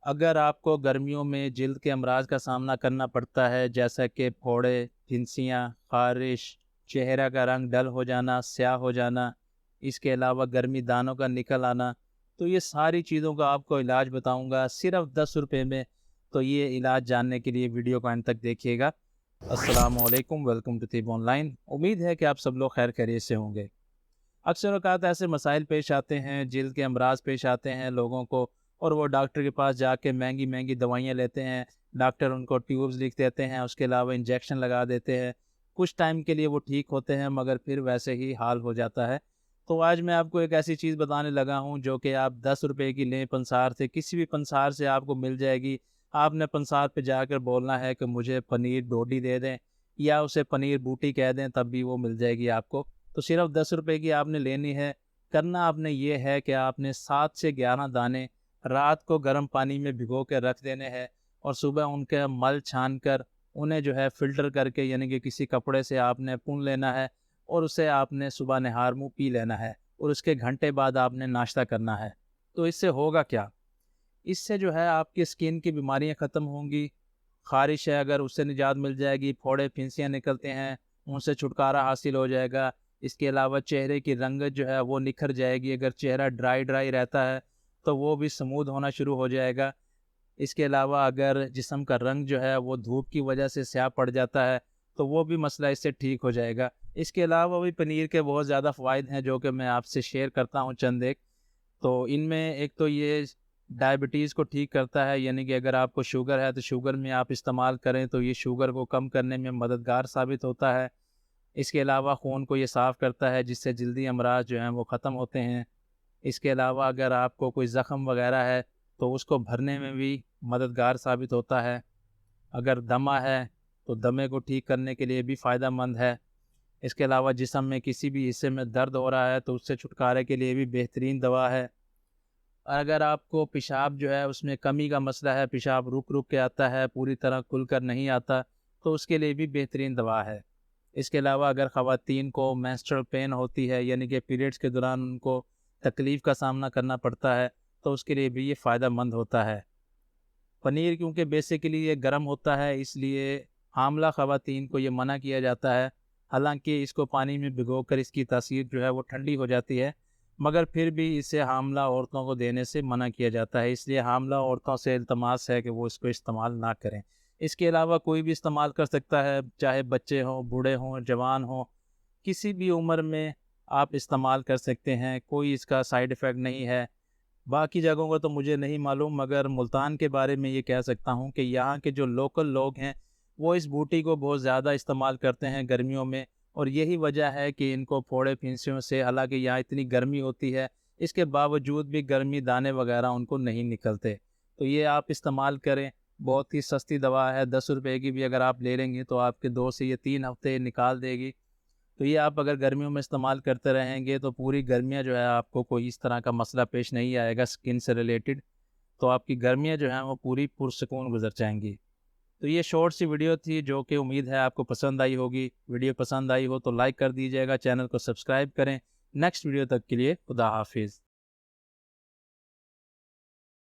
अगर आपको गर्मियों में जिल्द के अमराज का सामना करना पड़ता है, जैसा कि फोड़े, फिंसियाँ, ख़ारिश, चेहरा का रंग डल हो जाना, स्याह हो जाना, इसके अलावा गर्मी दानों का निकल आना, तो ये सारी चीज़ों का आपको इलाज बताऊंगा सिर्फ 10 रुपये में। तो ये इलाज जानने के लिए वीडियो को अंत तक देखिएगा। अस्सलामुअलैकुम, वेलकम टू तिब ऑनलाइन। उम्मीद है कि आप सब लोग खैर खैरियत से होंगे। अक्सर औक़ात ऐसे मसाइल पेश आते हैं, जिल्द के अमराज पेश आते हैं लोगों को, और वो डॉक्टर के पास जाके महंगी महंगी दवाइयाँ लेते हैं। डॉक्टर उनको ट्यूब्स लिख देते हैं, उसके अलावा इंजेक्शन लगा देते हैं। कुछ टाइम के लिए वो ठीक होते हैं, मगर फिर वैसे ही हाल हो जाता है। तो आज मैं आपको एक ऐसी चीज़ बताने लगा हूँ जो कि आप 10 रुपये की लें पंसार से, किसी भी पंसार से आपको मिल जाएगी। आपने पंसार पे जाकर बोलना है कि मुझे पनीर डोडी दे दें, या उसे पनीर बूटी कह दें, तब भी वो मिल जाएगी आपको। तो सिर्फ 10 रुपये की आपने लेनी है। करना आपने ये है कि आपने 7 से 11 दाने रात को गर्म पानी में भिगो के रख देने हैं, और सुबह उनके मल छान कर उन्हें जो है फ़िल्टर करके, यानी कि किसी कपड़े से आपने पुन लेना है, और उसे आपने सुबह नहार मुँह पी लेना है, और उसके घंटे बाद आपने नाश्ता करना है। तो इससे होगा क्या? इससे जो है आपकी स्किन की बीमारियां ख़त्म होंगी। ख़ारिश है अगर, उससे निजात मिल जाएगी। फोड़े फिंसियाँ निकलते हैं, उनसे छुटकारा हासिल हो जाएगा। इसके अलावा चेहरे की रंगत जो है वो निखर जाएगी। अगर चेहरा ड्राई ड्राई रहता है तो वो भी स्मूथ होना शुरू हो जाएगा। इसके अलावा अगर जिस्म का रंग जो है वो धूप की वजह से स्याह पड़ जाता है, तो वो भी मसला इससे ठीक हो जाएगा। इसके अलावा भी पनीर के बहुत ज़्यादा फ़वाइद हैं जो कि मैं आपसे शेयर करता हूँ चंद एक। तो इनमें एक तो ये डायबिटीज़ को ठीक करता है, यानी कि अगर आपको शुगर है तो शुगर में आप इस्तेमाल करें तो ये शुगर को कम करने में मददगार साबित होता है। इसके अलावा खून को ये साफ़ करता है, जिससे जल्दी अमराज जो हैं वो ख़त्म होते हैं। इसके अलावा अगर आपको कोई ज़ख़म वग़ैरह है तो उसको भरने में भी मददगार साबित होता है। अगर दमा है तो दमे को ठीक करने के लिए भी फ़ायदेमंद है। इसके अलावा जिस्म में किसी भी हिस्से में दर्द हो रहा है तो उससे छुटकारे के लिए भी बेहतरीन दवा है। और अगर आपको पेशाब जो है उसमें कमी का मसला है, पेशाब रुक रुक के आता है, पूरी तरह खुलकर नहीं आता, तो उसके लिए भी बेहतरीन दवा है। इसके अलावा अगर ख़वातीन को मेंस्ट्रुअल पेन होती है, यानी कि पीरियड्स के दौरान उनको तकलीफ़ का सामना करना पड़ता है, तो उसके लिए भी ये फ़ायदेमंद होता है। पनीर क्योंकि बेसिकली ये गर्म होता है, इसलिए हामला ख़वातीन को ये मना किया जाता है। हालाँकि इसको पानी में भिगोकर इसकी तासीर जो है वो ठंडी हो जाती है, मगर फिर भी इसे हामला औरतों को देने से मना किया जाता है। इसलिए हामला औरतों से इल्तमास है कि वो इसको इस्तेमाल ना करें। इसके अलावा कोई भी इस्तेमाल कर सकता है, चाहे बच्चे हों, बूढ़े हों, जवान हों, किसी भी उम्र में आप इस्तेमाल कर सकते हैं। कोई इसका साइड इफ़ेक्ट नहीं है। बाकी जगहों का तो मुझे नहीं मालूम, मगर मुल्तान के बारे में ये कह सकता हूँ कि यहाँ के जो लोकल लोग हैं वो इस बूटी को बहुत ज़्यादा इस्तेमाल करते हैं गर्मियों में, और यही वजह है कि इनको फोड़े फिंसियों से, हालांकि यहाँ इतनी गर्मी होती है, इसके बावजूद भी गर्मी दाने वगैरह उनको नहीं निकलते। तो ये आप इस्तेमाल करें। बहुत ही सस्ती दवा है, 10 रुपये की भी अगर आप ले लेंगे तो आपके 2 से 3 हफ्ते निकाल देगी। तो ये आप अगर गर्मियों में इस्तेमाल करते रहेंगे तो पूरी गर्मियाँ जो है आपको कोई इस तरह का मसला पेश नहीं आएगा स्किन से रिलेटेड। तो आपकी गर्मियाँ जो हैं वो पूरी पुरसकून गुजर जाएंगी। तो ये शॉर्ट सी वीडियो थी जो कि उम्मीद है आपको पसंद आई होगी। वीडियो पसंद आई हो तो लाइक कर दीजिएगा, चैनल को सब्सक्राइब करें। नेक्स्ट वीडियो तक के लिए खुदा हाफिज़।